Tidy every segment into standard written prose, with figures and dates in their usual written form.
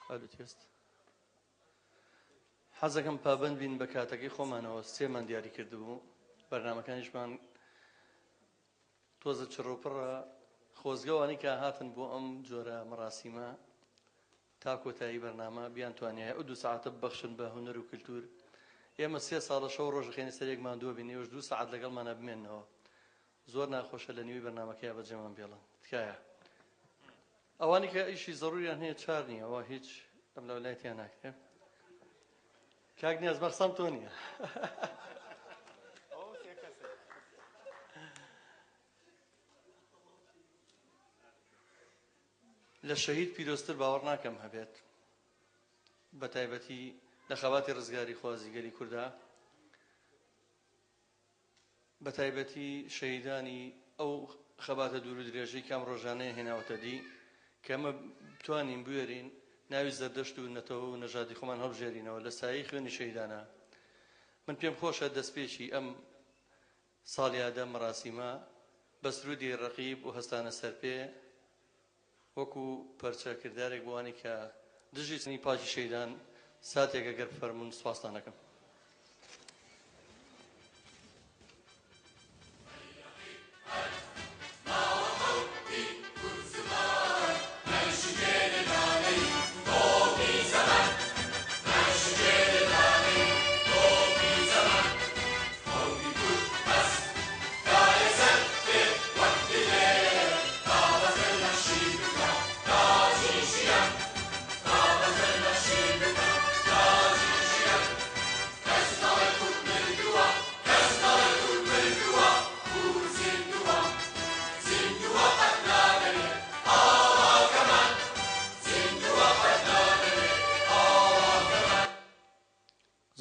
ئەلو تێست حەزەکەم پابەند بین بە کاتەکەی خۆمانەوە سێمان دیاری کردبوو بەرنامەکانیشمان تۆزە چڕۆپڕە خۆزگەوانی کە هاتن بۆ ئەم جۆرە مەراسیمە تا کۆتایی بەرنامە بیان توانێ ئەو 2 ساعتە ببەخشن بە هونەر و کلتور. ئێمە 3 ساڵە شەو ڕۆژ خێنە سەرێکمان دووە بینی وش 2 ساعت لەگەڵمانە بمێنەوە زۆر ناخۆشە لە نیوی بەرنامەکەیە بەجێمان بێڵن تکایە ئەوانی کە ئیشی زەڕوریان هەیە چار نییە ئەوە هیچ ئەم لە وڵایەتیان ناکرێت کاک نیاز بەرسەم تۆ نییە لە شەهید پیرۆستر باوەڕ ناکەم هەبێت بە تایبەتی لە خەواتی ڕزگاری خوازیگەری کووردا بە تایبەتی شەهیدانی ئەو خەباتە دوور و درێژەی کام ڕۆژانەیە هێناوەتە دی کە ئەمە بتوانین بوێرین ناوی زەردەشت و نەتەوە و نەژادی خۆمان هەڵبژێرینەوە لە سایەی خوێنی شەهیدانە. من پێم خۆشە دەستپێکی ئەم ساڵیادە مەراسیمە بە سرودی ڕەقیب و هەستانە سەرپێ وەکو پەرچە کردارێک بوانی کە دژی سنی پاچی شەیدان ساتێک ئەگەر فەرمون سوپاسدانەکەم.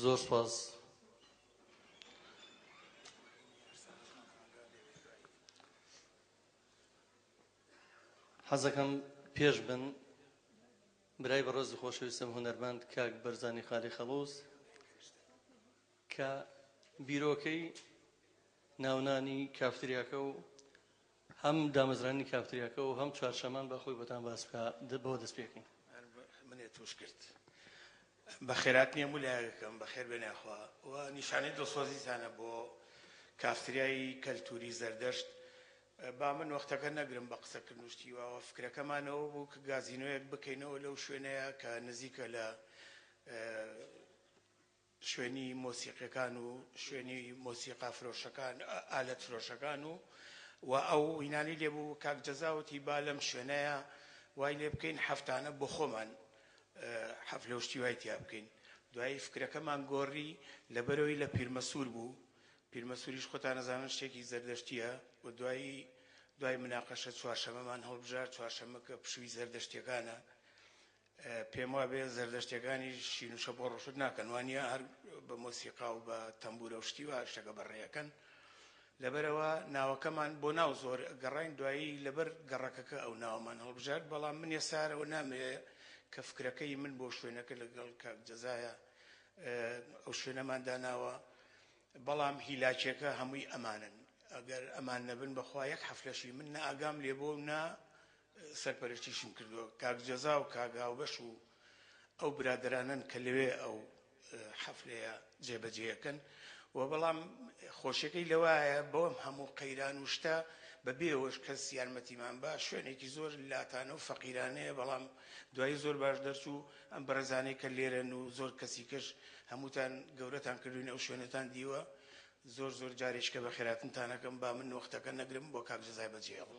زۆر سپاس. حەزەکەم پێش بن برای بەڕێزی خۆشەویستم هونەرمەند کاک بەرزانی خالی خەڵووس کە بیرۆکەی ناونانی کافتریاکە و هەم دامەزرانی کافتریاکە و هەم چوارشەمان بە خۆی بەتان باس بکە بۆ دەست پێکەین. منێ توش کرد بە خێرات نییە مولایەکەم بە خێر بێناخوا و نیشانەی دڵسۆزیتانە بۆ کافتریایی کەلتوری زەردەشت. با من وەختەکە نەگرم بە قسەکردن وشتیوەوە فکرەکەمانەوە بوو کە گازینۆیەک بکەینەوە لەو شوێنەیە کە نزیکە لە شوێنی مۆسیقیەکان و شوێنی مۆسیقا فرۆشەکان ئالەت فرۆشەکان و ئەو هینانی لێبوو کاک جەزاوتی با لەم شوێنەیە وای لێ بکەین هەفتانە بۆ خۆمان حەفلە وشتیوای تیا بکەین. دوایی فکرەکەمان گۆڕی لەبەرەوەی لە پیرمەسوور بوو. پیرمەسووریش خۆتان نەزانن شتێکی زەردەشتیە و دوای مناقەشە چوارشەمەمان هەڵبژار چوارشەمە کە پشووی زەردەشتیەکانە پێم وابێ زەردەشتیەکانی شینوشە بۆ ڕۆشت ناکەن وانە هەر بە مۆسیقا و بە تەمبورە وشتیوە شتەکە بەڕێیەکەن لەبەرەوە ناوەکەمان بۆ ناو زۆر گەڕین دوایی لەبەر گەڕەکەکە ئەو ناوەمان هەڵبژارد بەڵام من ێسارەوە نامەوێ کە فکرەکەی من بۆ شوێنەکە لەگەڵ کاک جەزایە ئەو شوێنەمان داناوە بەڵام هیلاکێکە هەمووی ئەمانن ئەگەر ئەمان نەبن بەخوا یەک حەفلەشی من نە ئاگام لێ بۆ نا سەرپەرشتیشم کردووە کاک جەزا و کاک هاوبەش و ئەو برادرانن کە لەوێ ئەو حەفلەیە جێبەجێەکەن و بەڵام خۆشیەکەی لەوایە بەوەم هەموو قەیران و شتە بەبێەوەش کەس یارمەتیمان بە شوێنێکی زۆر لاتانە و فەقیرانەیە بەڵام دوایی زۆر باش دەرچوو ئەم بەرەزانەی کە لێرەن و زۆر کەسی کەش هەمووتان گەورەتان کردوین ئەو شوێنەتان دیوە زۆر جارێشکە بە خێراتنتانەکەم با من وەختەکە نەگرم بۆ کاک جەزای بەجێڵ.